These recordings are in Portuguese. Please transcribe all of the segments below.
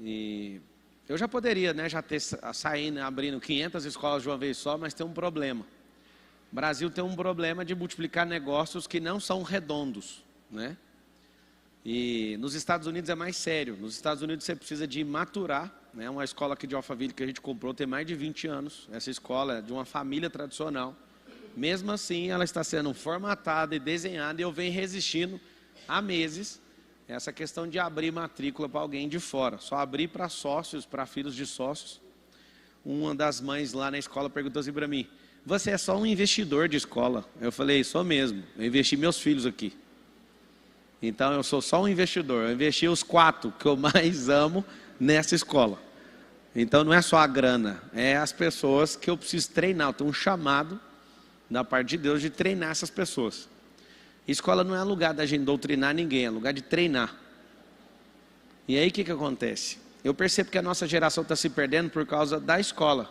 E eu já poderia, né, já ter saindo, abrindo 500 escolas de uma vez só, mas tem um problema. O Brasil tem um problema de multiplicar negócios que não são redondos, né? E nos Estados Unidos é mais sério. Nos Estados Unidos você precisa de maturar, né? Uma escola aqui de Alphaville que a gente comprou tem mais de 20 anos. Essa escola é de uma família tradicional. Mesmo assim, ela está sendo formatada e desenhada, e eu venho resistindo há meses essa questão de abrir matrícula para alguém de fora. Só abrir para sócios, para filhos de sócios. Uma das mães lá na escola perguntou assim para mim: você é só um investidor de escola? Eu falei: sou mesmo, eu investi meus filhos aqui. Então eu sou só um investidor, eu investi os 4 que eu mais amo nessa escola. Então não é só a grana, é as pessoas que eu preciso treinar. Eu tenho um chamado da parte de Deus de treinar essas pessoas. Escola não é lugar da gente doutrinar ninguém, é lugar de treinar. E aí o que acontece? Eu percebo que a nossa geração está se perdendo por causa da escola,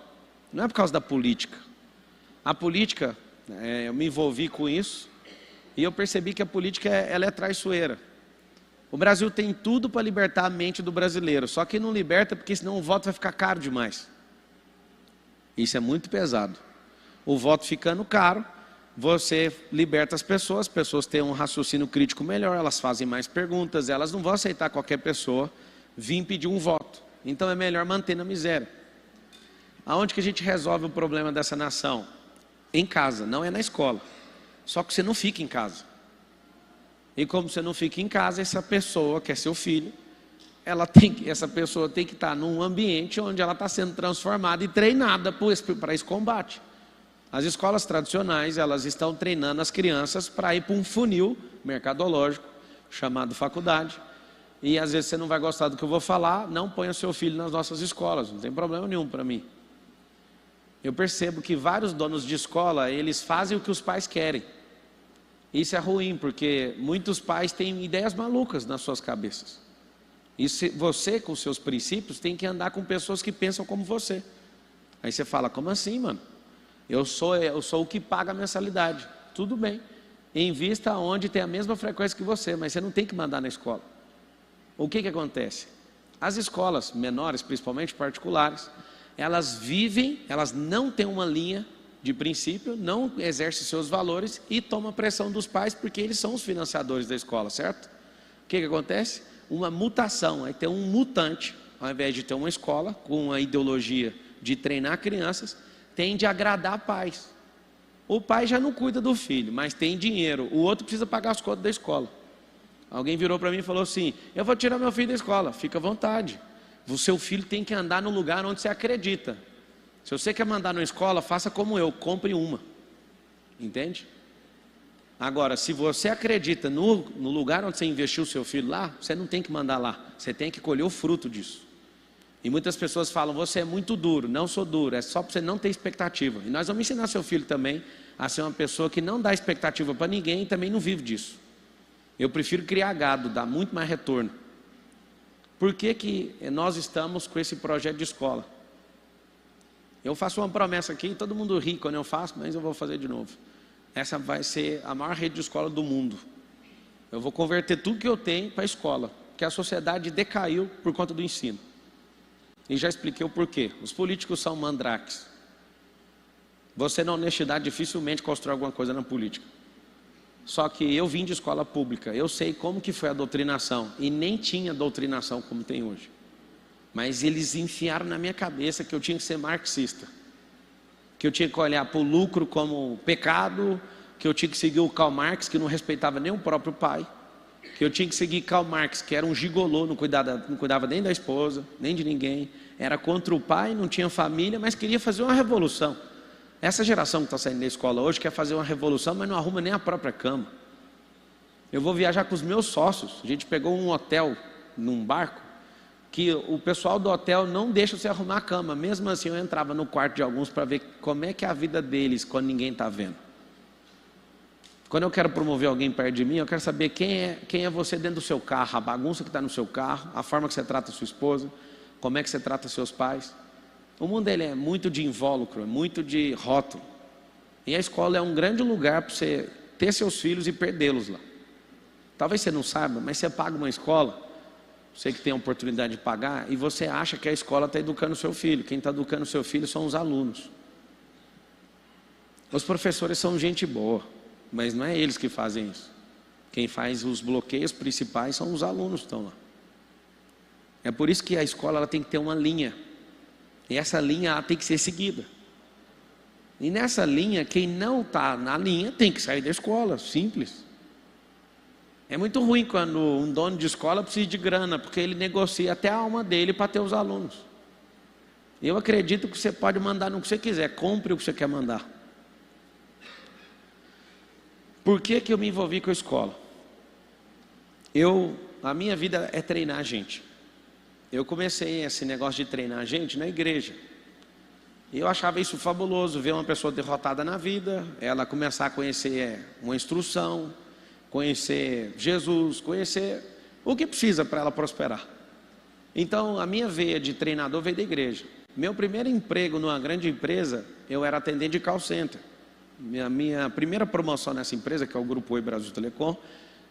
não é por causa da política. A política, eu me envolvi com isso, e eu percebi que a política ela é traiçoeira. O Brasil tem tudo para libertar a mente do brasileiro, só que não liberta porque senão o voto vai ficar caro demais. Isso é muito pesado. O voto ficando caro, você liberta as pessoas têm um raciocínio crítico melhor, elas fazem mais perguntas, elas não vão aceitar qualquer pessoa vir pedir um voto. Então é melhor manter na miséria. Aonde que a gente resolve o problema dessa nação? Em casa, não é na escola. Só que você não fica em casa. E como você não fica em casa, essa pessoa, que é seu filho, essa pessoa tem que estar num ambiente onde ela está sendo transformada e treinada para esse combate. As escolas tradicionais, elas estão treinando as crianças para ir para um funil mercadológico, chamado faculdade. E às vezes você não vai gostar do que eu vou falar, não ponha seu filho nas nossas escolas, não tem problema nenhum para mim. Eu percebo que vários donos de escola, eles fazem o que os pais querem. Isso é ruim, porque muitos pais têm ideias malucas nas suas cabeças. E você, com seus princípios, tem que andar com pessoas que pensam como você. Aí você fala: como assim, mano? Eu sou o que paga a mensalidade. Tudo bem. Invista onde tem a mesma frequência que você, mas você não tem que mandar na escola. O que acontece? As escolas menores, principalmente particulares, elas não têm uma linha de princípio, não exercem seus valores e tomam pressão dos pais porque eles são os financiadores da escola, certo? O que acontece? Uma mutação, aí tem um mutante, ao invés de ter uma escola com a ideologia de treinar crianças, tende a agradar pais. O pai já não cuida do filho, mas tem dinheiro, o outro precisa pagar as contas da escola. Alguém virou para mim e falou assim: eu vou tirar meu filho da escola. Fica à vontade. O seu filho tem que andar no lugar onde você acredita. Se você quer mandar na escola, faça como eu, compre uma. Entende? Agora, se você acredita no lugar onde você investiu o seu filho lá, você não tem que mandar lá. Você tem que colher o fruto disso. E muitas pessoas falam: você é muito duro. Não sou duro, é só para você não ter expectativa. E nós vamos ensinar seu filho também a ser uma pessoa que não dá expectativa para ninguém e também não vive disso. Eu prefiro criar gado, dá muito mais retorno. Por que nós estamos com esse projeto de escola? Eu faço uma promessa aqui, todo mundo ri quando eu faço, mas eu vou fazer de novo. Essa vai ser a maior rede de escola do mundo. Eu vou converter tudo que eu tenho para a escola, porque a sociedade decaiu por conta do ensino. E já expliquei o porquê. Os políticos são mandrakes. Você, na honestidade, dificilmente constrói alguma coisa na política. Só que eu vim de escola pública, eu sei como que foi a doutrinação, e nem tinha doutrinação como tem hoje. Mas eles enfiaram na minha cabeça que eu tinha que ser marxista, que eu tinha que olhar para o lucro como pecado, que eu tinha que seguir o Karl Marx, que não respeitava nem o próprio pai, que eu tinha que seguir Karl Marx, que era um gigolô, não cuidava nem da esposa, nem de ninguém, era contra o pai, não tinha família, mas queria fazer uma revolução. Essa geração que está saindo da escola hoje quer fazer uma revolução, mas não arruma nem a própria cama. Eu vou viajar com os meus sócios. A gente pegou um hotel num barco, que o pessoal do hotel não deixa você arrumar a cama. Mesmo assim, eu entrava no quarto de alguns para ver como é que é a vida deles quando ninguém está vendo. Quando eu quero promover alguém perto de mim, eu quero saber quem é você dentro do seu carro, a bagunça que está no seu carro, a forma que você trata a sua esposa, como é que você trata seus pais. O mundo ele é muito de invólucro, é muito de rótulo. E a escola é um grande lugar para você ter seus filhos e perdê-los lá. Talvez você não saiba, mas você paga uma escola, você que tem a oportunidade de pagar, e você acha que a escola está educando o seu filho. Quem está educando o seu filho são os alunos. Os professores são gente boa, mas não é eles que fazem isso. Quem faz os bloqueios principais são os alunos que estão lá. É por isso que a escola ela tem que ter uma linha. E essa linha ela tem que ser seguida. E nessa linha, quem não está na linha tem que sair da escola, simples. É muito ruim quando um dono de escola precisa de grana, porque ele negocia até a alma dele para ter os alunos. Eu acredito que você pode mandar no que você quiser, compre o que você quer mandar. Por que eu me envolvi com a escola? A minha vida é treinar gente. Eu comecei esse negócio de treinar gente na igreja. E eu achava isso fabuloso, ver uma pessoa derrotada na vida, ela começar a conhecer uma instrução, conhecer Jesus, conhecer o que precisa para ela prosperar. Então a minha veia de treinador veio da igreja. Meu primeiro emprego numa grande empresa, eu era atendente de call center. Minha primeira promoção nessa empresa, que é o Grupo Oi Brasil Telecom,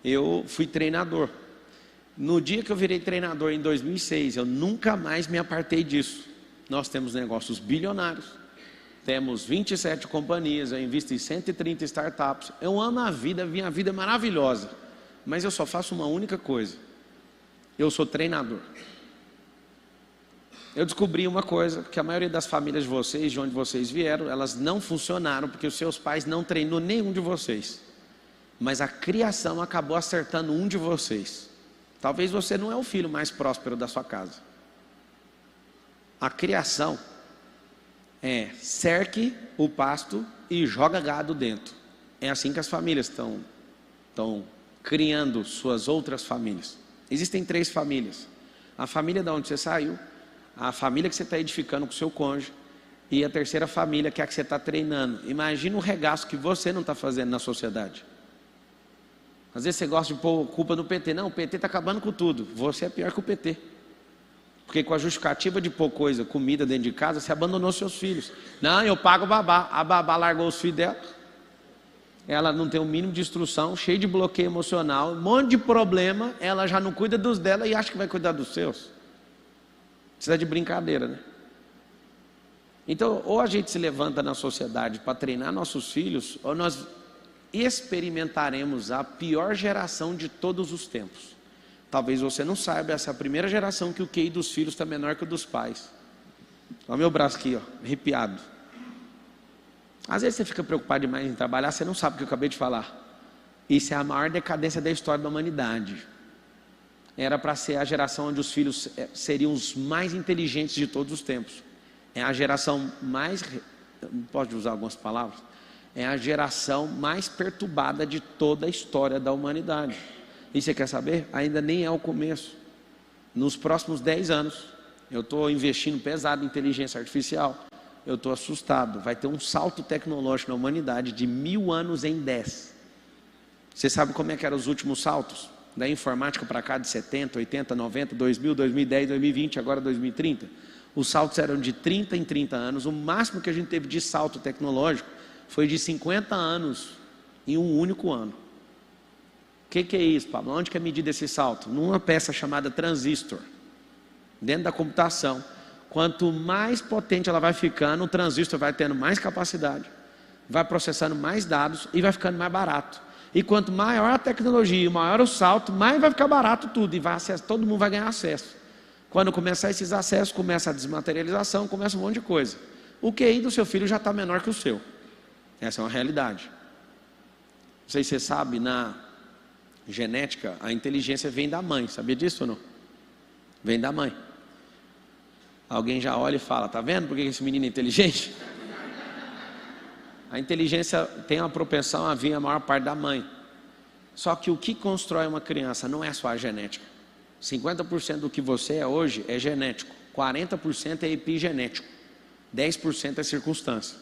eu fui treinador. No dia que eu virei treinador em 2006, eu nunca mais me apartei disso. Nós temos negócios bilionários, temos 27 companhias, eu invisto em 130 startups. Eu amo a vida, minha vida é maravilhosa, mas eu só faço uma única coisa: eu sou treinador. Eu descobri uma coisa, que a maioria das famílias de vocês, de onde vocês vieram, elas não funcionaram porque os seus pais não treinou nenhum de vocês, mas a criação acabou acertando um de vocês. Talvez você não é o filho mais próspero da sua casa. A criação é cerque o pasto e joga gado dentro. É assim que as famílias estão criando suas outras famílias. Existem 3 famílias: a família da onde você saiu, a família que você está edificando com o seu cônjuge, e a terceira família, que é a que você está treinando. Imagina o regaço que você não está fazendo na sociedade. Às vezes você gosta de pôr culpa no PT. Não, o PT está acabando com tudo. Você é pior que o PT. Porque com a justificativa de pôr comida dentro de casa, você abandonou seus filhos. Não, eu pago babá. A babá largou os filhos dela. Ela não tem o mínimo de instrução, cheio de bloqueio emocional, um monte de problema. Ela já não cuida dos dela e acha que vai cuidar dos seus. Precisa de brincadeira, né? Então, ou a gente se levanta na sociedade para treinar nossos filhos, ou nós experimentaremos a pior geração de todos os tempos. Talvez você não saiba, essa é a primeira geração que o QI dos filhos está menor que o dos pais. Olha o meu braço aqui, ó, arrepiado. Às vezes você fica preocupado demais em trabalhar, você não sabe o que eu acabei de falar. Isso é a maior decadência da história da humanidade. Era para ser a geração onde os filhos seriam os mais inteligentes de todos os tempos. É a geração mais, pode usar algumas palavras, é a geração mais perturbada de toda a história da humanidade. E você quer saber? Ainda nem é o começo. Nos próximos 10 anos, eu estou investindo pesado em inteligência artificial. Eu estou assustado. Vai ter um salto tecnológico na humanidade de 1000 anos em 10. Você sabe como é que eram os últimos saltos? Da informática para cá, de 70, 80, 90, 2000, 2010, 2020, agora 2030. Os saltos eram de 30 em 30 anos. O máximo que a gente teve de salto tecnológico foi de 50 anos em um único ano. O que é isso, Pablo? Onde que é medida esse salto? Numa peça chamada transistor. Dentro da computação. Quanto mais potente ela vai ficando, o transistor vai tendo mais capacidade, vai processando mais dados e vai ficando mais barato. E quanto maior a tecnologia, maior o salto, mais vai ficar barato tudo e todo mundo vai ganhar acesso. Quando começar esses acessos, começa a desmaterialização, começa um monte de coisa. O QI do seu filho já está menor que o seu. Essa é uma realidade. Não sei se você sabe, na genética, a inteligência vem da mãe. Sabia disso ou não? Vem da mãe. Alguém já olha e fala: tá vendo por que esse menino é inteligente? A inteligência tem uma propensão a vir a maior parte da mãe. Só que o que constrói uma criança não é só a genética. 50% do que você é hoje é genético, 40% é epigenético, 10% é circunstância.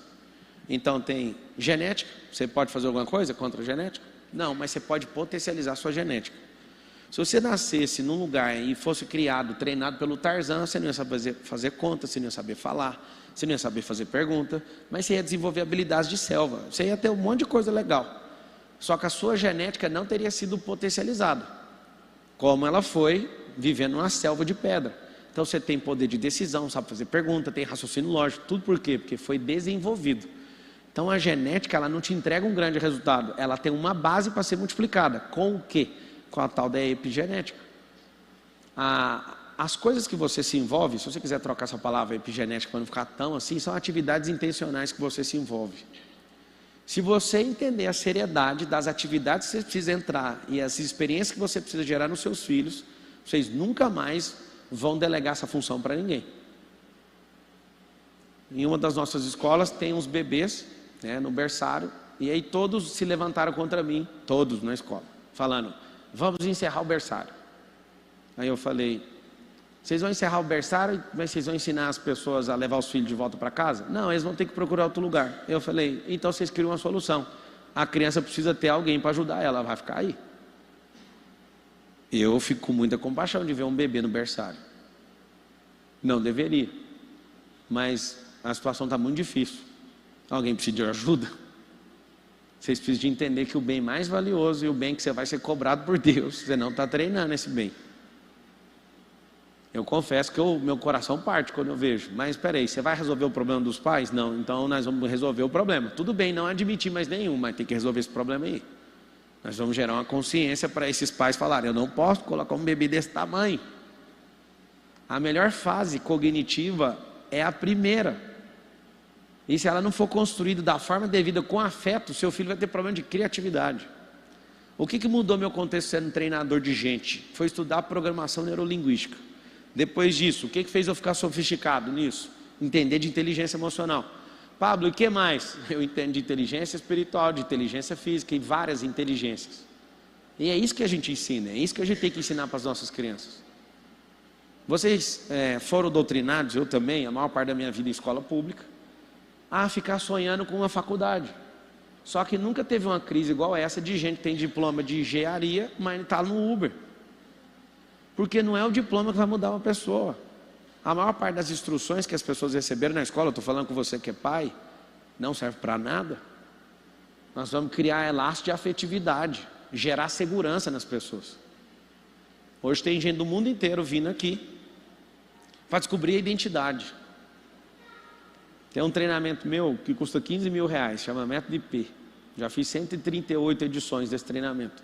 Então tem genética. Você pode fazer alguma coisa contra a genética? Não, mas você pode potencializar a sua genética. Se você nascesse num lugar e fosse criado, treinado pelo Tarzan, você não ia saber fazer conta, você não ia saber falar, você não ia saber fazer pergunta, mas você ia desenvolver habilidades de selva, você ia ter um monte de coisa legal. Só que a sua genética não teria sido potencializada, como ela foi vivendo numa selva de pedra. Então você tem poder de decisão, sabe fazer pergunta, tem raciocínio lógico, tudo por quê? Porque foi desenvolvido. Então a genética, ela não te entrega um grande resultado, ela tem uma base para ser multiplicada. Com o quê? Com a tal da epigenética. As coisas que você se envolve, se você quiser trocar essa palavra epigenética para não ficar tão assim, são atividades intencionais que você se envolve. Se você entender a seriedade das atividades que você precisa entrar e as experiências que você precisa gerar nos seus filhos, vocês nunca mais vão delegar essa função para ninguém. Em uma das nossas escolas tem uns bebês, né, no berçário, e aí todos se levantaram contra mim, todos na escola, falando, vamos encerrar o berçário. Aí eu falei, vocês vão encerrar o berçário, mas vocês vão ensinar as pessoas a levar os filhos de volta para casa? Não, eles vão ter que procurar outro lugar. Eu falei, então vocês criam uma solução. A criança precisa ter alguém para ajudar ela, vai ficar aí. Eu fico com muita compaixão de ver um bebê no berçário. Não deveria. Mas a situação está muito difícil. Alguém precisa de ajuda? Vocês precisam de entender que o bem mais valioso e o bem que você vai ser cobrado por Deus, você não está treinando esse bem. Eu confesso que meu coração parte quando eu vejo. Mas espera aí, você vai resolver o problema dos pais? Não, então nós vamos resolver o problema. Tudo bem, não admitir mais nenhum, mas tem que resolver esse problema aí. Nós vamos gerar uma consciência para esses pais falarem, eu não posso colocar um bebê desse tamanho. A melhor fase cognitiva é a primeira. E se ela não for construída da forma devida, com afeto, seu filho vai ter problema de criatividade. O que mudou meu contexto sendo treinador de gente? Foi estudar programação neurolinguística. Depois disso, o que fez eu ficar sofisticado nisso? Entender de inteligência emocional. Pablo, e o que mais? Eu entendo de inteligência espiritual, de inteligência física e várias inteligências. E é isso que a gente ensina, é isso que a gente tem que ensinar para as nossas crianças. Vocês foram doutrinados, eu também, a maior parte da minha vida em escola pública, a ficar sonhando com uma faculdade. Só que nunca teve uma crise igual essa de gente que tem diploma de engenharia, mas está no Uber. Porque não é o diploma que vai mudar uma pessoa. A maior parte das instruções que as pessoas receberam na escola, eu estou falando com você que é pai, não serve para nada. Nós vamos criar laço de afetividade, gerar segurança nas pessoas. Hoje tem gente do mundo inteiro vindo aqui para descobrir a identidade. Tem um treinamento meu que custa R$15 mil, chama Método IP. Já fiz 138 edições desse treinamento.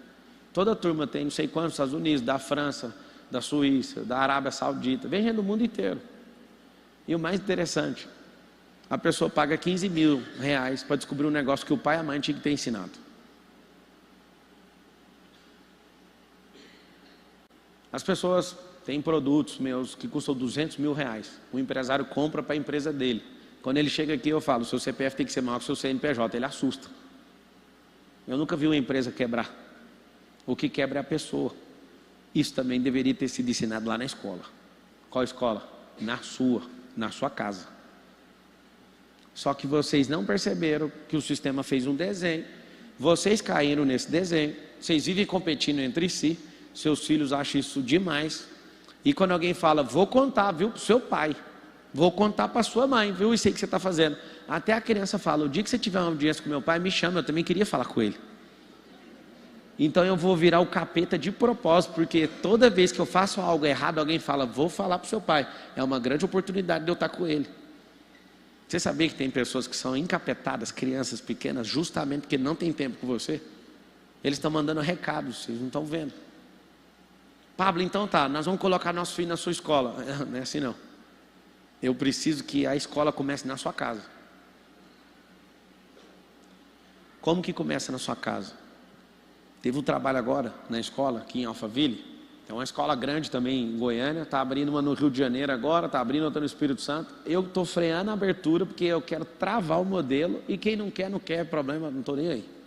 Toda a turma tem não sei quantos, Estados Unidos, da França, da Suíça, da Arábia Saudita, vem gente do mundo inteiro. E o mais interessante, a pessoa paga R$15 mil para descobrir um negócio que o pai e a mãe tinham que ter ensinado. As pessoas têm produtos meus que custam R$200 mil. O empresário compra para a empresa dele. Quando ele chega aqui eu falo, o seu CPF tem que ser maior que o seu CNPJ, ele assusta. Eu nunca vi uma empresa quebrar. O que quebra é a pessoa. Isso também deveria ter sido ensinado lá na escola. Qual escola? Na sua casa. Só que vocês não perceberam que o sistema fez um desenho. Vocês caíram nesse desenho. Vocês vivem competindo entre si. Seus filhos acham isso demais. E quando alguém fala, vou contar, viu, para o seu pai. Vou contar para a sua mãe, viu, isso aí que você está fazendo. Até a criança fala, o dia que você tiver uma audiência com meu pai, me chama, eu também queria falar com ele. Então eu vou virar o capeta de propósito, porque toda vez que eu faço algo errado, alguém fala, vou falar para o seu pai. É uma grande oportunidade de eu estar com ele. Você sabia que tem pessoas que são encapetadas, crianças pequenas, justamente porque não tem tempo com você? Eles estão mandando recados, vocês não estão vendo. Pablo, então tá, nós vamos colocar nosso filho na sua escola. Não é assim não. Eu preciso que a escola comece na sua casa. Como que começa na sua casa? Teve um trabalho agora na escola, aqui em Alphaville. É uma escola grande também em Goiânia. Está abrindo uma no Rio de Janeiro agora, está abrindo outra no Espírito Santo. Eu estou freando a abertura porque eu quero travar o modelo. E quem não quer, problema, não estou nem aí.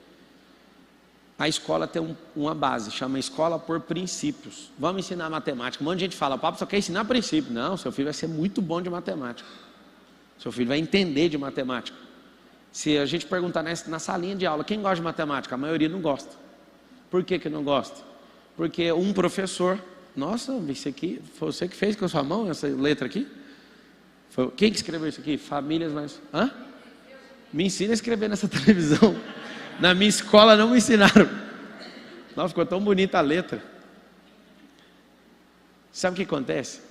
A escola tem uma base, chama Escola por Princípios. Vamos ensinar matemática. Um monte de gente fala, papo, só quer ensinar princípio. Não, seu filho vai ser muito bom de matemática. Seu filho vai entender de matemática. Se a gente perguntar na salinha de aula, quem gosta de matemática? A maioria não gosta. Por que não gosta? Porque um professor, nossa, isso aqui, foi você que fez com a sua mão essa letra aqui? Quem que escreveu isso aqui? Famílias mais... Hã? Me ensina a escrever nessa televisão. Na minha escola não me ensinaram. Nossa, ficou tão bonita a letra. Sabe o que acontece?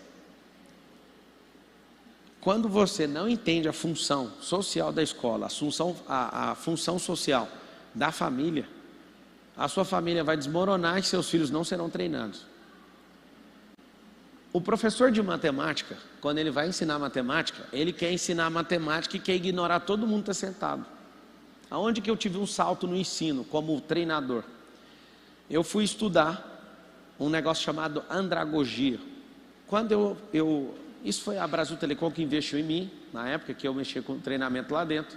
Quando você não entende a função social da escola, a função social da família, a sua família vai desmoronar e seus filhos não serão treinados. O professor de matemática, quando ele vai ensinar matemática, ele quer ensinar matemática e quer ignorar todo mundo que está sentado. Aonde que eu tive um salto no ensino como treinador? Eu fui estudar um negócio chamado andragogia. Quando isso foi a Brasil Telecom que investiu em mim, na época que eu mexia com treinamento lá dentro,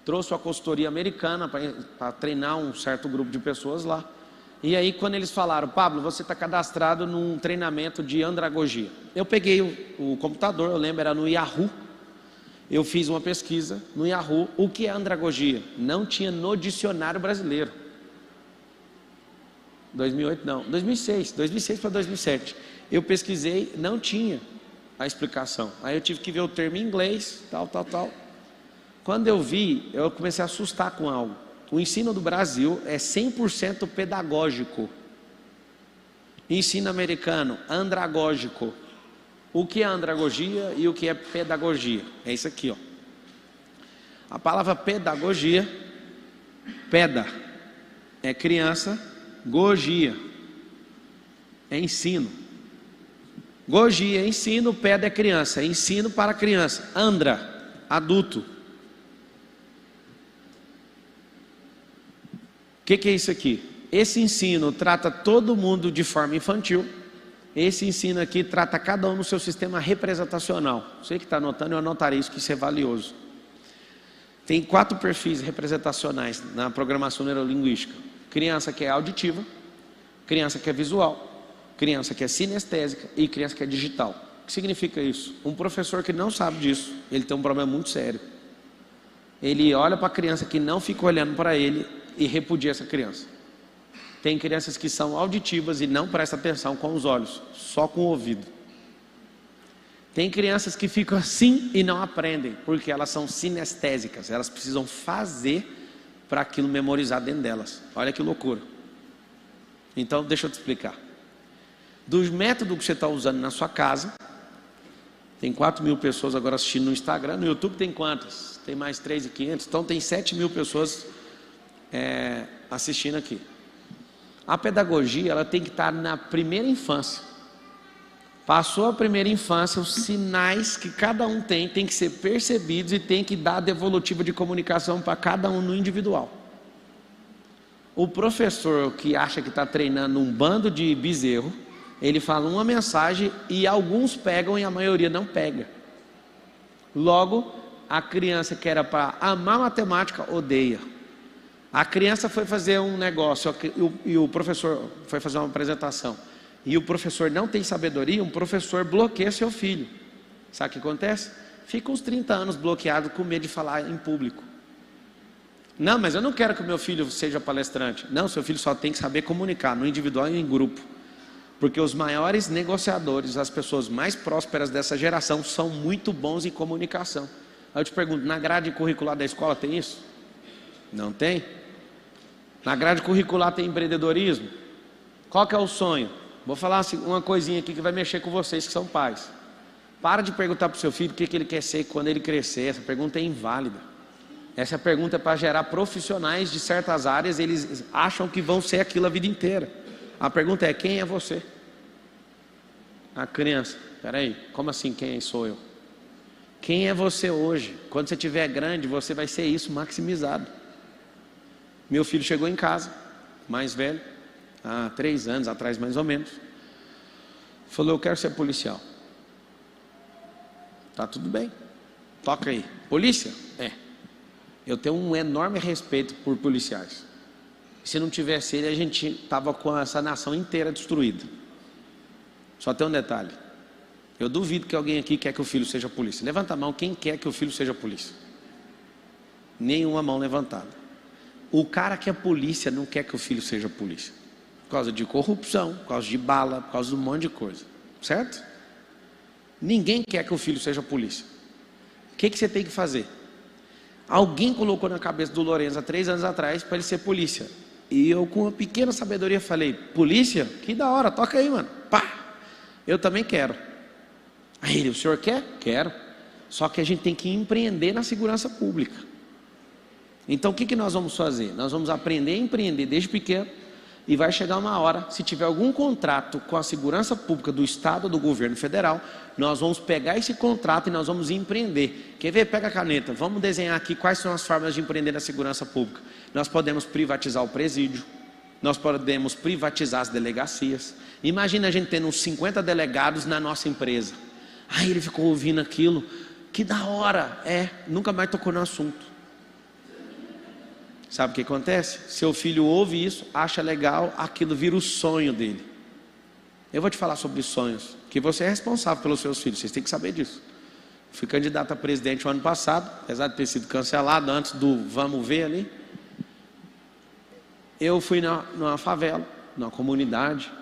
trouxe a consultoria americana para treinar um certo grupo de pessoas lá. E aí quando eles falaram, Pablo, você está cadastrado num treinamento de andragogia. Eu peguei o computador, eu lembro, era no Yahoo. Eu fiz uma pesquisa no Yahoo, o que é andragogia? Não tinha no dicionário brasileiro. 2008 não, 2006 para 2007. Eu pesquisei, não tinha a explicação. Aí eu tive que ver o termo em inglês, tal. Quando eu vi, eu comecei a assustar com algo. O ensino do Brasil é 100% pedagógico. Ensino americano, andragógico. O que é andragogia e o que é pedagogia? É isso aqui, ó. A palavra pedagogia, peda, é criança, gogia, é ensino. Gogia é ensino, peda é criança, é ensino para criança. Andra, adulto. O que é isso aqui? Esse ensino trata todo mundo de forma infantil. Esse ensino aqui trata cada um no seu sistema representacional. Você que está anotando, eu anotarei isso, que isso é valioso. Tem 4 perfis representacionais na programação neurolinguística. Criança que é auditiva, criança que é visual, criança que é sinestésica e criança que é digital. O que significa isso? Um professor que não sabe disso, ele tem um problema muito sério. Ele olha para a criança que não fica olhando para ele e repudia essa criança. Tem crianças que são auditivas e não prestam atenção com os olhos, só com o ouvido. Tem crianças que ficam assim e não aprendem, porque elas são sinestésicas, elas precisam fazer para aquilo memorizar dentro delas. Olha que loucura. Então, deixa eu te explicar. Do método que você está usando na sua casa, tem 4.000 pessoas agora assistindo no Instagram, no YouTube tem quantas? Tem mais 3.500, então tem 7.000 pessoas assistindo aqui. A pedagogia, ela tem que estar na primeira infância. Passou a primeira infância, os sinais que cada um tem que ser percebidos e tem que dar devolutiva de comunicação para cada um no individual. O professor que acha que está treinando um bando de bezerro, ele fala uma mensagem e alguns pegam e a maioria não pega. Logo, a criança que era para amar matemática, odeia. A criança foi fazer um negócio e o professor foi fazer uma apresentação e o professor não tem sabedoria, um professor bloqueia seu filho. Sabe o que acontece? Fica uns 30 anos bloqueado com medo de falar em público. Não, mas eu não quero que o meu filho seja palestrante. Não, seu filho só tem que saber comunicar, no individual e em grupo. Porque os maiores negociadores, as pessoas mais prósperas dessa geração são muito bons em comunicação. Aí eu te pergunto, na grade curricular da escola tem isso? Não tem? Na grade curricular tem empreendedorismo? Qual que é o sonho? Vou falar assim, uma coisinha aqui que vai mexer com vocês que são pais. Para de perguntar para o seu filho o que ele quer ser quando ele crescer. Essa pergunta é inválida. Essa pergunta é para gerar profissionais de certas áreas. Eles acham que vão ser aquilo a vida inteira. A pergunta é, quem é você? A criança, peraí, como assim quem sou eu? Quem é você hoje? Quando você estiver grande, você vai ser isso maximizado. Meu filho chegou em casa, mais velho, há 3 anos atrás mais ou menos. Falou, eu quero ser policial. Tá tudo bem, toca aí. Polícia? É. Eu tenho um enorme respeito por policiais. Se não tivesse ele, a gente estava com essa nação inteira destruída. Só tem um detalhe. Eu duvido que alguém aqui quer que o filho seja polícia. Levanta a mão quem quer que o filho seja polícia. Nenhuma mão levantada. O cara que é polícia não quer que o filho seja polícia. Por causa de corrupção, por causa de bala, por causa de um monte de coisa. Certo? Ninguém quer que o filho seja polícia. O que você tem que fazer? Alguém colocou na cabeça do Lourenço há 3 anos atrás para ele ser polícia. E eu, com uma pequena sabedoria, falei, polícia? Que da hora, toca aí, mano. Pá! Eu também quero. Aí ele, o senhor quer? Quero. Só que a gente tem que empreender na segurança pública. Então o que nós vamos fazer? Nós vamos aprender a empreender desde pequeno. E vai chegar uma hora, se tiver algum contrato com a segurança pública do Estado ou do governo federal, nós vamos pegar esse contrato e nós vamos empreender. Quer ver? Pega a caneta, vamos desenhar aqui quais são as formas de empreender na segurança pública. Nós podemos privatizar o presídio, nós podemos privatizar as delegacias. Imagina a gente tendo uns 50 delegados na nossa empresa. Aí ele ficou ouvindo aquilo, que da hora, nunca mais tocou no assunto. Sabe o que acontece? Seu filho ouve isso, acha legal, aquilo vira o sonho dele. Eu vou te falar sobre sonhos, que você é responsável pelos seus filhos, vocês têm que saber disso. Fui candidato a presidente o ano passado, apesar de ter sido cancelado antes do vamos ver ali. Eu fui numa favela, numa comunidade,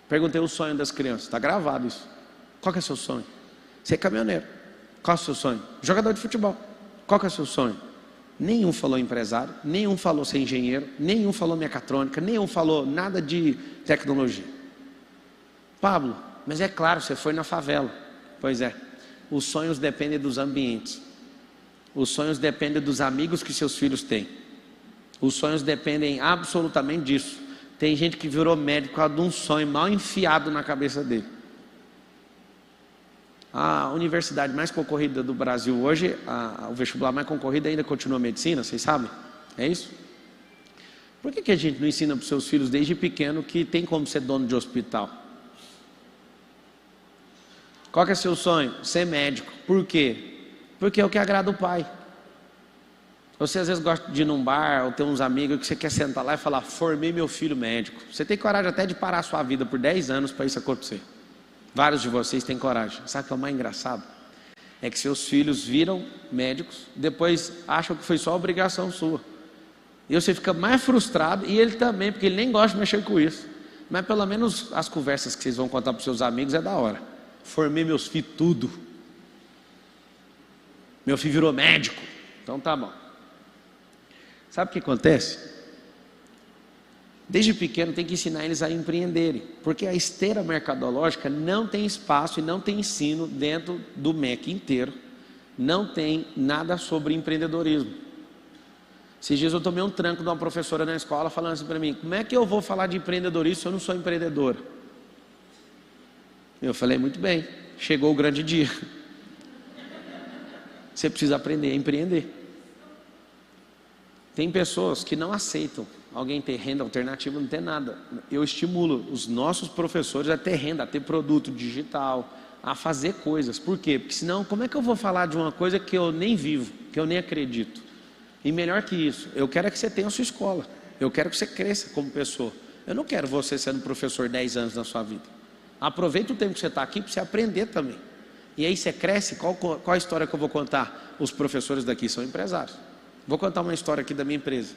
perguntei o sonho das crianças, está gravado isso. Qual que é o seu sonho? Ser caminhoneiro. Qual é o seu sonho? Jogador de futebol. Qual que é o seu sonho? Nenhum falou empresário, nenhum falou ser engenheiro, nenhum falou mecatrônica, nenhum falou nada de tecnologia. Pablo, mas é claro, você foi na favela. Pois é, os sonhos dependem dos ambientes. Os sonhos dependem dos amigos que seus filhos têm. Os sonhos dependem absolutamente disso. Tem gente que virou médico por causa de um sonho mal enfiado na cabeça dele. A universidade mais concorrida do Brasil hoje, o vestibular mais concorrido ainda continua a medicina, vocês sabem? É isso? Por que a gente não ensina para os seus filhos desde pequeno que tem como ser dono de hospital? Qual que é seu sonho? Ser médico. Por quê? Porque é o que agrada o pai. Você às vezes gosta de ir num bar ou ter uns amigos que você quer sentar lá e falar, formei meu filho médico. Você tem coragem até de parar a sua vida por 10 anos para isso acontecer. Vários de vocês têm coragem. Sabe o que é o mais engraçado? É que seus filhos viram médicos, depois acham que foi só obrigação sua. E você fica mais frustrado, e ele também, porque ele nem gosta de mexer com isso. Mas pelo menos as conversas que vocês vão contar para os seus amigos é da hora. Formei meus filhos tudo. Meu filho virou médico. Então tá bom. Sabe o que acontece? Desde pequeno tem que ensinar eles a empreenderem, porque a esteira mercadológica não tem espaço e não tem ensino dentro do MEC inteiro, não tem nada sobre empreendedorismo. Esses dias eu tomei um tranco de uma professora na escola falando assim para mim, como é que eu vou falar de empreendedorismo se eu não sou empreendedora? Eu falei, muito bem, chegou o grande dia. Você precisa aprender a empreender. Tem pessoas que não aceitam alguém ter renda alternativa, não ter nada. Eu estimulo os nossos professores a ter renda, a ter produto digital, a fazer coisas. Por quê? Porque senão, como é que eu vou falar de uma coisa que eu nem vivo, que eu nem acredito? E melhor que isso, eu quero que você tenha a sua escola. Eu quero que você cresça como pessoa. Eu não quero você sendo professor 10 anos na sua vida. Aproveita o tempo que você está aqui para você aprender também. E aí você cresce, qual a história que eu vou contar? Os professores daqui são empresários. Vou contar uma história aqui da minha empresa.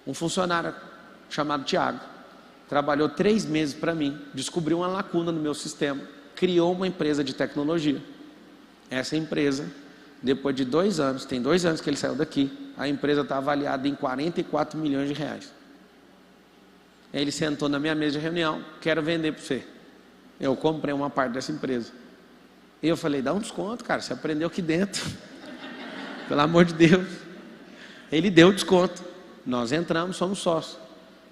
Um funcionário chamado Tiago trabalhou 3 meses para mim, descobriu uma lacuna no meu sistema, criou uma empresa de tecnologia. Essa empresa, depois de 2 anos, tem 2 anos que ele saiu daqui, a empresa está avaliada em 44 milhões de reais. Aí ele sentou na minha mesa de reunião, quero vender para você. Eu comprei uma parte dessa empresa. E eu falei, dá um desconto, cara, você aprendeu aqui dentro. Pelo amor de Deus. Ele deu o desconto. Nós entramos, somos sócios.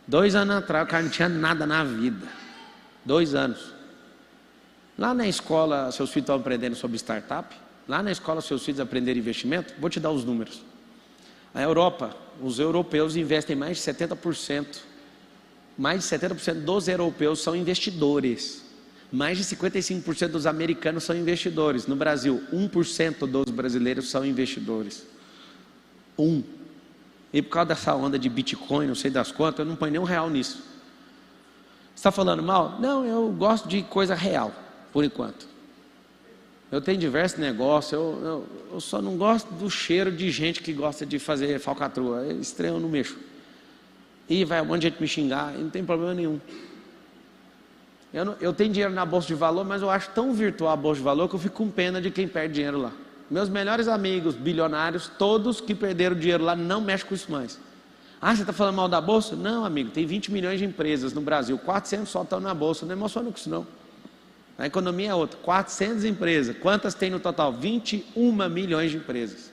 2 anos atrás, o cara não tinha nada na vida. 2 anos. Lá na escola, seus filhos estão aprendendo sobre startup. Lá na escola, seus filhos aprenderam investimento. Vou te dar os números. A Europa, os europeus investem mais de 70%. Mais de 70% dos europeus são investidores. Mais de 55% dos americanos são investidores. No Brasil, 1% dos brasileiros são investidores. 1%. E por causa dessa onda de Bitcoin, não sei das quantas, eu não ponho nem R$1 nisso. Você está falando mal? Não, eu gosto de coisa real, por enquanto. Eu tenho diversos negócios, eu só não gosto do cheiro de gente que gosta de fazer falcatrua. É estranho, eu não mexo. E vai um monte de gente me xingar, e não tem problema nenhum. Eu tenho dinheiro na bolsa de valor, mas eu acho tão virtual a bolsa de valor que eu fico com pena de quem perde dinheiro lá. Meus melhores amigos, bilionários, todos que perderam dinheiro lá, não mexem com isso mais. Ah, você está falando mal da bolsa? Não, amigo, tem 20 milhões de empresas no Brasil, 400 só estão na bolsa, não emociona com isso não. A economia é outra. 400 empresas. Quantas tem no total? 21 milhões de empresas.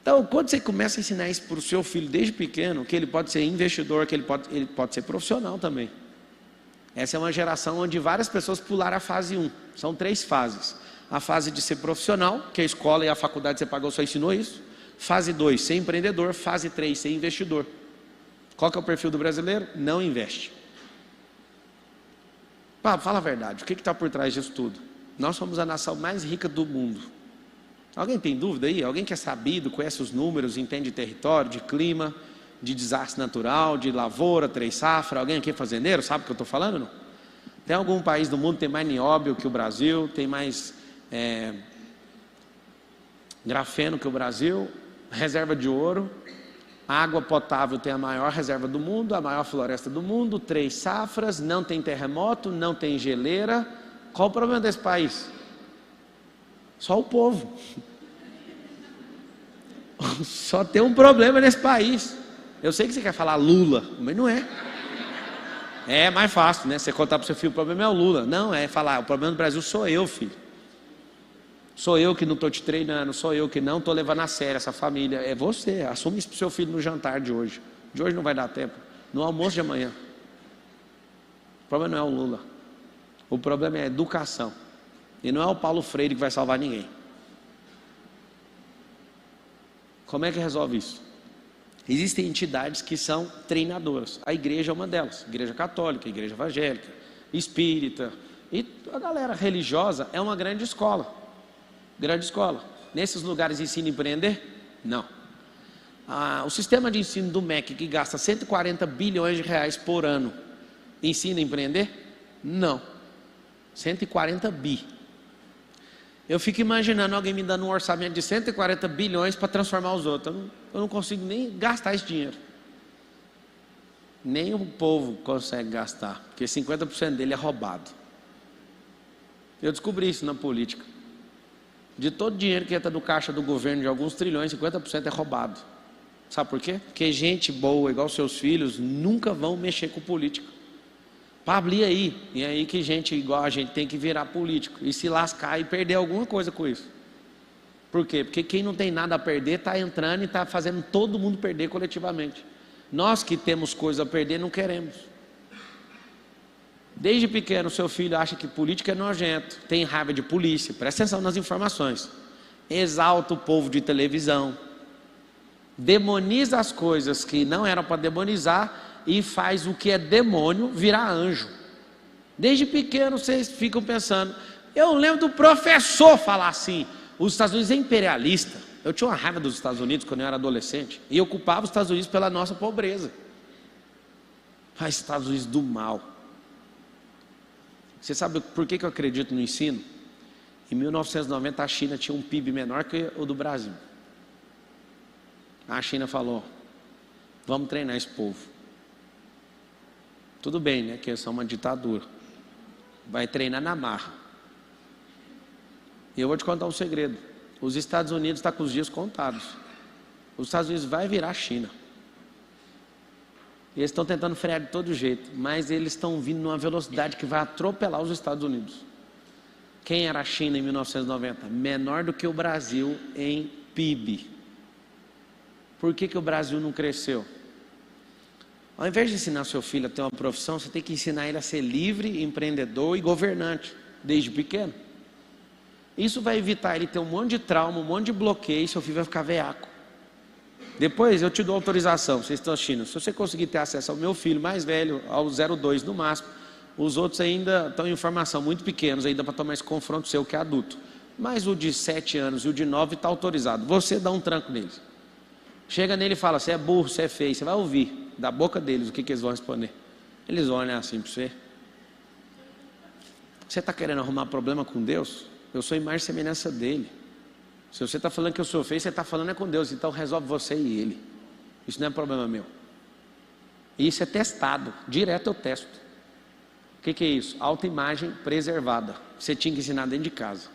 Então, quando você começa a ensinar isso para o seu filho desde pequeno, que ele pode ser investidor, que ele pode ser profissional também. Essa é uma geração onde várias pessoas pularam a fase 1. São 3 fases. A fase de ser profissional, que a escola e a faculdade que você pagou só ensinou isso. Fase 2, ser empreendedor. Fase 3, ser investidor. Qual que é o perfil do brasileiro? Não investe. Fala a verdade, o que está por trás disso tudo? Nós somos a nação mais rica do mundo. Alguém tem dúvida aí? Alguém que é sabido, conhece os números, entende de território, de clima, de desastre natural, de lavoura, 3 safras? Alguém aqui é fazendeiro, sabe o que eu estou falando? Não? Tem algum país do mundo que tem mais nióbio que o Brasil, tem mais grafeno que o Brasil, reserva de ouro, água potável tem a maior reserva do mundo, a maior floresta do mundo, 3 safras, não tem terremoto, não tem geleira. Qual o problema desse país? Só o povo. Só tem um problema nesse país. Eu sei que você quer falar Lula, mas não é. É mais fácil, né? Você contar para o seu filho, o problema é o Lula. Não, é falar, o problema do Brasil sou eu, filho. Sou eu que não estou te treinando, sou eu que não estou levando a sério essa família. É você, assume isso para o seu filho no jantar de hoje. De hoje não vai dar tempo, no almoço de amanhã. O problema não é o Lula. O problema é a educação. E não é o Paulo Freire que vai salvar ninguém. Como é que resolve isso? Existem entidades que são treinadoras. A igreja é uma delas. Igreja católica, igreja evangélica, espírita. E a galera religiosa é uma grande escola. Grande escola. Nesses lugares ensina a empreender? Não. O sistema de ensino do MEC, que gasta 140 bilhões de reais por ano, ensina a empreender? Não. 140 bi. Eu fico imaginando alguém me dando um orçamento de 140 bilhões para transformar os outros. Eu não consigo nem gastar esse dinheiro. Nem o povo consegue gastar, porque 50% dele é roubado. Eu descobri isso na política. De todo dinheiro que entra no caixa do governo de alguns trilhões, 50% é roubado. Sabe por quê? Porque gente boa, igual seus filhos, nunca vão mexer com política. Pablo, e aí? E aí que gente igual a gente tem que virar político e se lascar e perder alguma coisa com isso. Por quê? Porque quem não tem nada a perder está entrando e está fazendo todo mundo perder coletivamente. Nós que temos coisa a perder não queremos. Desde pequeno seu filho acha que política é nojento, tem raiva de polícia, presta atenção nas informações, exalta o povo de televisão, demoniza as coisas que não eram para demonizar e faz o que é demônio virar anjo. Desde pequeno vocês ficam pensando, eu lembro do professor falar assim, os Estados Unidos é imperialista. Eu tinha uma raiva dos Estados Unidos quando eu era adolescente e eu culpava os Estados Unidos pela nossa pobreza. Mas Estados Unidos do mal. Você sabe por que eu acredito no ensino? Em 1990 a China tinha um PIB menor que o do Brasil. A China falou, vamos treinar esse povo. Tudo bem, né, que eles são uma ditadura. Vai treinar na marra. E eu vou te contar um segredo. Os Estados Unidos estão com os dias contados. Os Estados Unidos vai virar a China. E eles estão tentando frear de todo jeito, mas eles estão vindo numa velocidade que vai atropelar os Estados Unidos. Quem era a China em 1990? Menor do que o Brasil em PIB. Por que o Brasil não cresceu? Ao invés de ensinar seu filho a ter uma profissão, você tem que ensinar ele a ser livre, empreendedor e governante, desde pequeno. Isso vai evitar ele ter um monte de trauma, um monte de bloqueio, e seu filho vai ficar veaco. Depois eu te dou autorização, vocês estão assistindo, se você conseguir ter acesso ao meu filho mais velho, ao 02 no máximo, os outros ainda estão em formação, muito pequenos, ainda para tomar esse confronto seu que é adulto. Mas o de 7 anos e o de 9 está autorizado, você dá um tranco neles. Chega nele e fala, você é burro, você é feio, você vai ouvir da boca deles o que eles vão responder. Eles vão olhar assim para você. Você está querendo arrumar problema com Deus? Eu sou imagem e semelhança dele. Se você está falando que eu sou feio, você está falando é com Deus, então resolve você e ele. Isso não é problema meu. Isso é testado, direto eu testo. O que é isso? Autoimagem preservada. Você tinha que ensinar dentro de casa.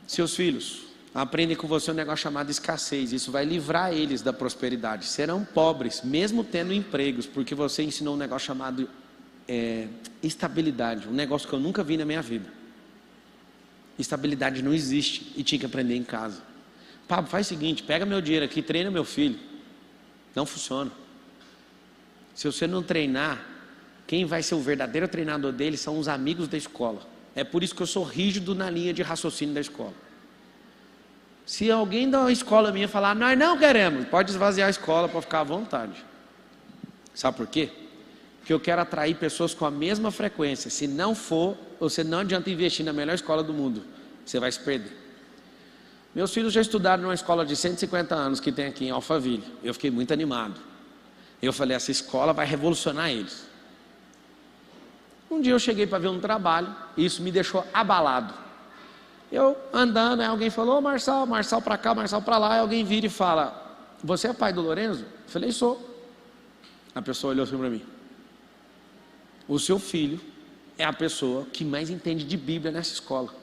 Seus filhos aprendem com você um negócio chamado escassez. Isso vai livrar eles da prosperidade. Serão pobres, mesmo tendo empregos, porque você ensinou um negócio chamado estabilidade, um negócio que eu nunca vi na minha vida. Estabilidade não existe e tinha que aprender em casa. Pablo, faz o seguinte, pega meu dinheiro aqui, treina meu filho. Não funciona. Se você não treinar, quem vai ser o verdadeiro treinador dele são os amigos da escola. É por isso que eu sou rígido na linha de raciocínio da escola. Se alguém da escola minha falar, nós não queremos, pode esvaziar a escola para ficar à vontade. Sabe por quê? Porque eu quero atrair pessoas com a mesma frequência. Se não for, você não adianta investir na melhor escola do mundo. Você vai se perder. Meus filhos já estudaram numa escola de 150 anos que tem aqui em Alphaville. Eu fiquei muito animado. Eu falei, essa escola vai revolucionar eles. Um dia eu cheguei para ver um trabalho e isso me deixou abalado. Eu andando, aí alguém falou, Marçal para cá, Marçal para lá. Aí alguém vira e fala, você é pai do Lorenzo? Eu falei, sou. A pessoa olhou assim para mim. O seu filho é a pessoa que mais entende de Bíblia nessa escola.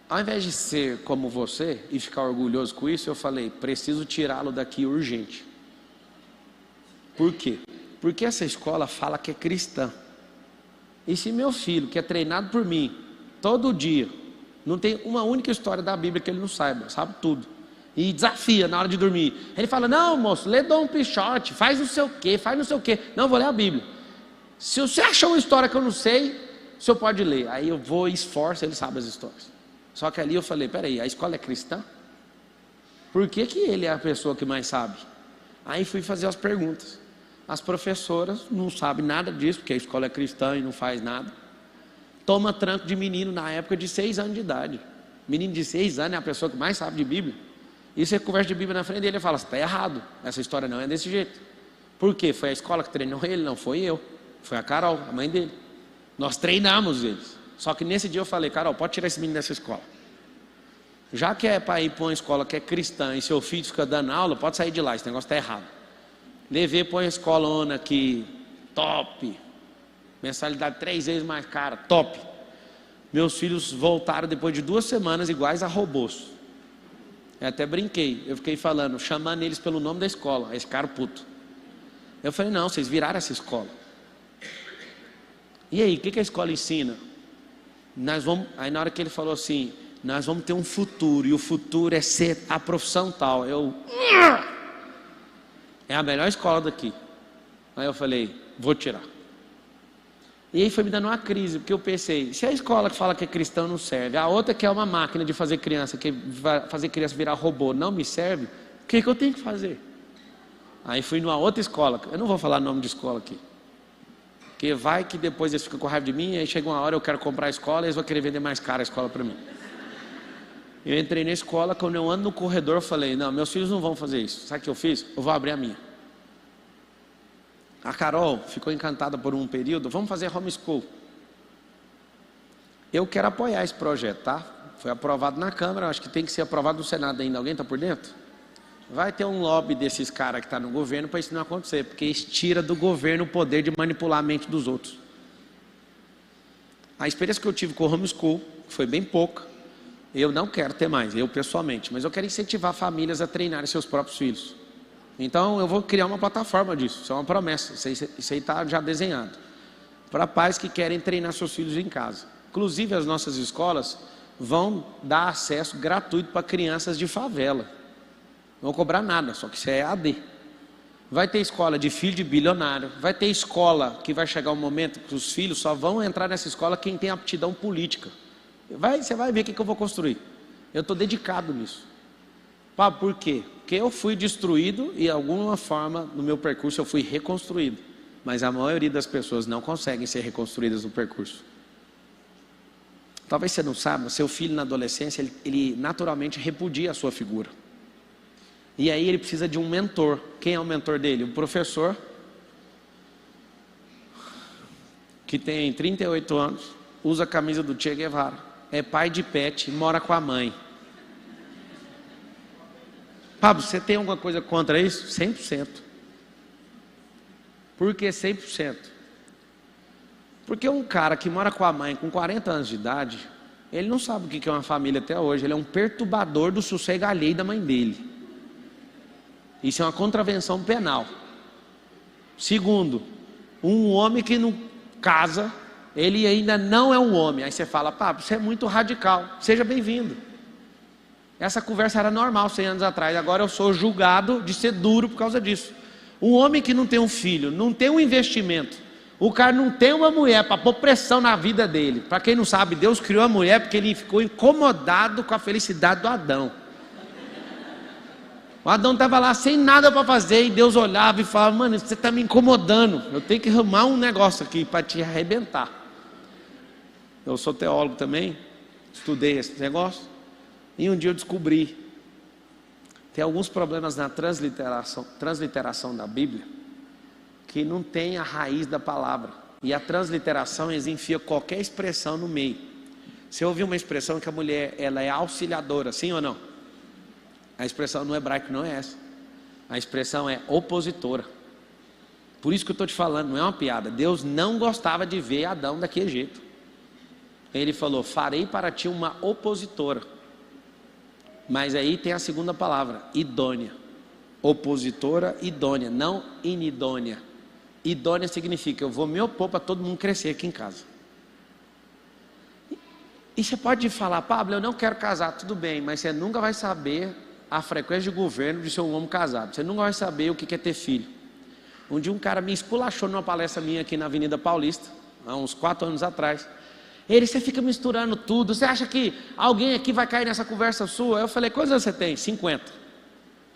Ao invés de ser como você e ficar orgulhoso com isso, eu falei, preciso tirá-lo daqui urgente. Por quê? Porque essa escola fala que é cristã. E se meu filho, que é treinado por mim, todo dia, não tem uma única história da Bíblia que ele não saiba, sabe tudo. E desafia na hora de dormir. Ele fala, não moço, lê Dom Quixote, faz não sei o quê, faz não sei o quê. Não, vou ler a Bíblia. Se você achar uma história que eu não sei, o senhor pode ler. Aí eu vou e esforço, ele sabe as histórias. Só que ali eu falei, peraí, a escola é cristã? Por que ele é a pessoa que mais sabe? Aí fui fazer as perguntas. As professoras não sabem nada disso, porque a escola é cristã e não faz nada. Toma tranco de menino na época de 6 anos de idade. Menino de 6 anos é a pessoa que mais sabe de Bíblia. E você conversa de Bíblia na frente dele e fala, está errado, essa história não é desse jeito. Por quê? Foi a escola que treinou ele, não foi eu. Foi a Carol, a mãe dele. Nós treinamos eles. Só que nesse dia eu falei, Carol, pode tirar esse menino dessa escola. Já que é para ir para uma escola que é cristã e seu filho fica dando aula, pode sair de lá, esse negócio está errado. Levei para uma escolona aqui, top. Mensalidade 3 vezes mais cara, top. Meus filhos voltaram depois de 2 semanas iguais a robôs. Eu até brinquei, eu fiquei falando, chamando eles pelo nome da escola, esse cara puto. Eu falei, não, vocês viraram essa escola. E aí, o que a escola ensina? Aí na hora que ele falou assim, nós vamos ter um futuro, e o futuro é ser a profissão tal. É a melhor escola daqui. Aí eu falei, vou tirar. E aí foi me dando uma crise, porque eu pensei, se a escola que fala que é cristão não serve, a outra que é uma máquina de fazer criança, que vai fazer criança virar robô, não me serve, o que eu tenho que fazer? Aí fui numa outra escola, eu não vou falar nome de escola aqui, porque vai que depois eles ficam com raiva de mim, aí chega uma hora eu quero comprar a escola e eles vão querer vender mais caro a escola para mim. Eu entrei na escola, quando eu ando no corredor eu falei, não, meus filhos não vão fazer isso. Sabe o que eu fiz? Eu vou abrir a minha. A Carol ficou encantada por um período, vamos fazer homeschool. Eu quero apoiar esse projeto, tá? Foi aprovado na Câmara, acho que tem que ser aprovado no Senado ainda. Alguém está por dentro? Vai ter um lobby desses caras que estão no governo para isso não acontecer, porque isso tira do governo o poder de manipular a mente dos outros. A experiência que eu tive com o homeschool foi bem pouca. Eu não quero ter mais, eu pessoalmente, mas eu quero incentivar famílias a treinarem seus próprios filhos. Então eu vou criar uma plataforma disso, isso é uma promessa, isso aí está já desenhado. Para pais que querem treinar seus filhos em casa. Inclusive as nossas escolas vão dar acesso gratuito para crianças de favela. Não vão cobrar nada, só que isso é EAD. Vai ter escola de filho de bilionário, vai ter escola que vai chegar um momento que os filhos só vão entrar nessa escola quem tem aptidão política. Você vai ver o que eu vou construir. Eu estou dedicado nisso. Por quê? Porque eu fui destruído e de alguma forma no meu percurso eu fui reconstruído. Mas a maioria das pessoas não conseguem ser reconstruídas no percurso. Talvez você não saiba, seu filho na adolescência, ele naturalmente repudia a sua figura. E aí ele precisa de um mentor. Quem é o mentor dele? Um professor que tem 38 anos, usa a camisa do Che Guevara, é pai de pet, mora com a mãe. Pablo, você tem alguma coisa contra isso? 100%. Por que 100%? Porque um cara que mora com a mãe com 40 anos de idade, ele não sabe o que é uma família até hoje, ele é um perturbador do sossego alheio da mãe dele. Isso é uma contravenção penal. Segundo, Um homem que não casa, ele ainda não é um homem. Aí você fala: Pablo, você é muito radical. Seja bem-vindo. Essa conversa era normal 100 anos atrás. Agora eu sou julgado de ser duro por causa disso. Um homem que não tem um filho, não tem um investimento, o cara não tem uma mulher para pôr pressão na vida dele. Para quem não sabe, Deus criou a mulher porque ele ficou incomodado com a felicidade do Adão. O Adão estava lá sem nada para fazer e Deus olhava e falava: mano, você está me incomodando, eu tenho que arrumar um negócio aqui para te arrebentar. Eu sou teólogo também, estudei esse negócio, e um dia eu descobri, tem alguns problemas na transliteração da Bíblia, que não tem a raiz da palavra, e a transliteração eles enfiam qualquer expressão no meio. Você ouviu uma expressão que a mulher ela é auxiliadora, sim ou não? A expressão no hebraico não é essa. A expressão é opositora. Por isso que eu estou te falando, não é uma piada. Deus não gostava de ver Adão daquele jeito. Ele falou: farei para ti uma opositora. Mas aí tem a segunda palavra, idônea. Opositora, idônea, não inidônea. Idônea significa: eu vou me opor para todo mundo crescer aqui em casa. E você pode falar: Pablo, eu não quero casar. Tudo bem, mas você nunca vai saber a frequência de governo de ser um homem casado. Você nunca vai saber o que é ter filho. Um dia um cara me esculachou numa palestra minha aqui na Avenida Paulista, há uns 4 anos atrás. Você fica misturando tudo. Você acha que alguém aqui vai cair nessa conversa sua? Eu falei: quantos anos você tem? 50.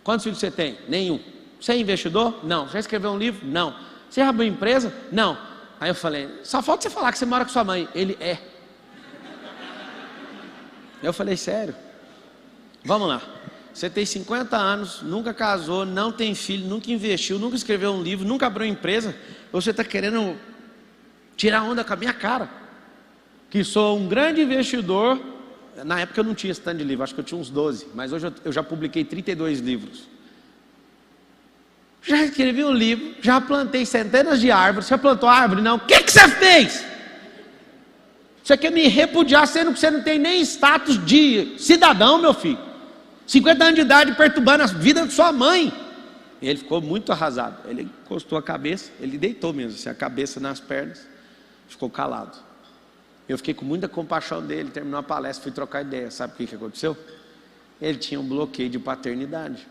Quantos filhos você tem? Nenhum. Você é investidor? Não. Já escreveu um livro? Não. Você abriu uma empresa? Não. Aí eu falei: só falta você falar que você mora com sua mãe. Ele é. Eu falei: sério? Vamos lá. Você tem 50 anos, nunca casou, não tem filho, nunca investiu, nunca escreveu um livro, nunca abriu empresa. Você está querendo tirar onda com a minha cara? Que sou um grande investidor. Na época eu não tinha esse tanto de livro, acho que eu tinha uns 12. Mas hoje eu já publiquei 32 livros. Já escrevi um livro, já plantei centenas de árvores. Você plantou árvore? Não. O que você fez? Você quer me repudiar sendo que você não tem nem status de cidadão, meu filho? 50 anos de idade perturbando a vida de sua mãe. E ele ficou muito arrasado. Ele encostou a cabeça, ele deitou mesmo, assim, a cabeça nas pernas, ficou calado. Eu fiquei com muita compaixão dele. Terminou a palestra, fui trocar ideia. Sabe o que aconteceu? Ele tinha um bloqueio de paternidade.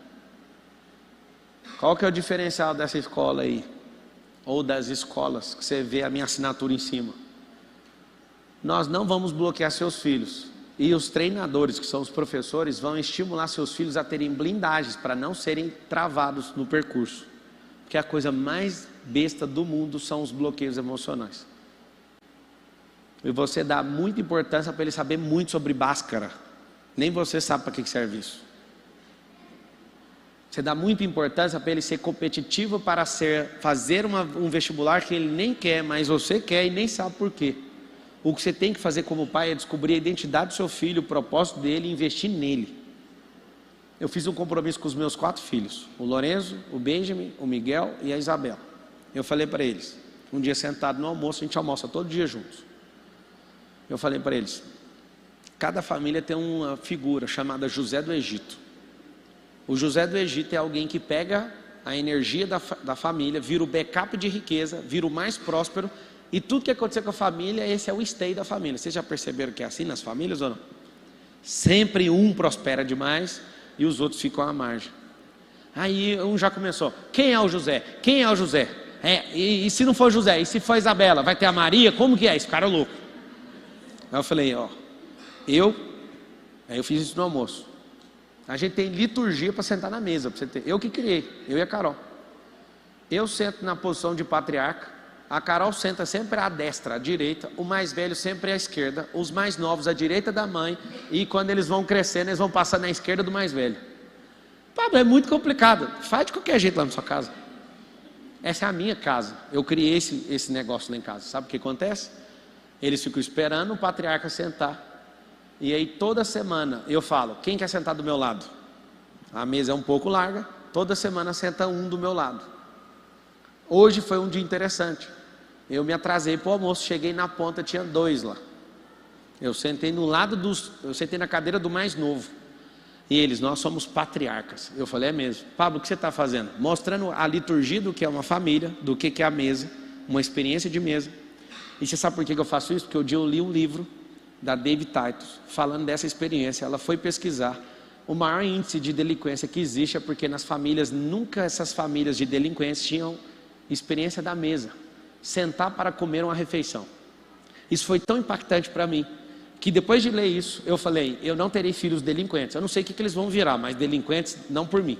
Qual que é o diferencial dessa escola aí? Ou das escolas que você vê a minha assinatura em cima? Nós não vamos bloquear seus filhos. E os treinadores, que são os professores, vão estimular seus filhos a terem blindagens para não serem travados no percurso. Porque a coisa mais besta do mundo são os bloqueios emocionais. E você dá muita importância para ele saber muito sobre Bhaskara. Nem você sabe para que serve isso. Você dá muita importância para ele ser competitivo para fazer um vestibular que ele nem quer, mas você quer e nem sabe por quê. O que você tem que fazer como pai é descobrir a identidade do seu filho, o propósito dele e investir nele. Eu fiz um compromisso com os meus 4 filhos, o Lorenzo, o Benjamin, o Miguel e a Isabela. Eu falei para eles, um dia sentado no almoço, a gente almoça todo dia juntos. Eu falei para eles: cada família tem uma figura chamada José do Egito. O José do Egito é alguém que pega a energia da família, vira o backup de riqueza, vira o mais próspero. E tudo que acontecer com a família, esse é o stay da família. Vocês já perceberam que é assim nas famílias ou não? Sempre um prospera demais e os outros ficam à margem. Aí um já começou: quem é o José? Quem é o José? E se não for José? E se for Isabela? Vai ter a Maria? Como que é? Esse cara é louco. Aí eu falei: aí eu fiz isso no almoço. A gente tem liturgia para sentar na mesa. Pra você ter. Eu que criei, eu e a Carol. Eu sento na posição de patriarca. A Carol senta sempre à destra, à direita, o mais velho sempre à esquerda, os mais novos à direita da mãe, e quando eles vão crescendo, eles vão passar na esquerda do mais velho. Pablo, é muito complicado. Faz de qualquer jeito lá na sua casa. Essa é a minha casa. Eu criei esse negócio lá em casa. Sabe o que acontece? Eles ficam esperando o patriarca sentar, e aí toda semana eu falo: quem quer sentar do meu lado? A mesa é um pouco larga, toda semana senta um do meu lado. Hoje foi um dia interessante. Eu me atrasei para o almoço, cheguei na ponta, tinha 2 lá. Eu sentei na cadeira do mais novo. E eles: nós somos patriarcas. Eu falei: é mesmo. Pablo, o que você está fazendo? Mostrando a liturgia do que é uma família, do que é a mesa, uma experiência de mesa. E você sabe por que eu faço isso? Porque um dia eu li um livro da David Titus falando dessa experiência. Ela foi pesquisar. O maior índice de delinquência que existe é porque nas famílias, nunca essas famílias de delinquentes tinham experiência da mesa, sentar para comer uma refeição. Isso foi tão impactante para mim, que depois de ler isso, eu falei, eu não terei filhos delinquentes. Eu não sei o que eles vão virar, mas delinquentes não por mim.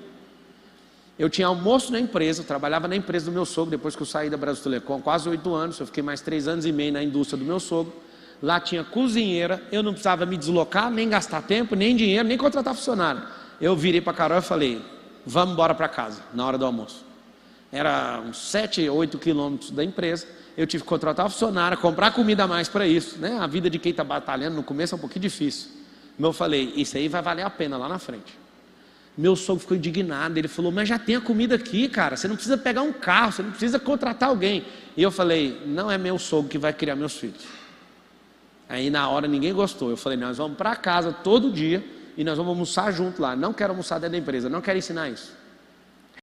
Eu tinha almoço na empresa, eu trabalhava na empresa do meu sogro, depois que eu saí da Brasil Telecom, quase 8 anos, eu fiquei mais 3 anos e meio na indústria do meu sogro. Lá tinha cozinheira, eu não precisava me deslocar, nem gastar tempo, nem dinheiro, nem contratar funcionário. Eu virei para a Carol e falei, vamos embora para casa, na hora do almoço. Era uns 7, 8 quilômetros da empresa, eu tive que contratar funcionário, comprar comida a mais para isso, né? A vida de quem está batalhando no começo é um pouquinho difícil. Mas eu falei, isso aí vai valer a pena lá na frente. Meu sogro ficou indignado, ele falou, mas já tem a comida aqui, cara, você não precisa pegar um carro, você não precisa contratar alguém. E eu falei, não é meu sogro que vai criar meus filhos. Aí na hora ninguém gostou, eu falei, nós vamos para casa todo dia e nós vamos almoçar junto lá, não quero almoçar dentro da empresa, não quero ensinar isso.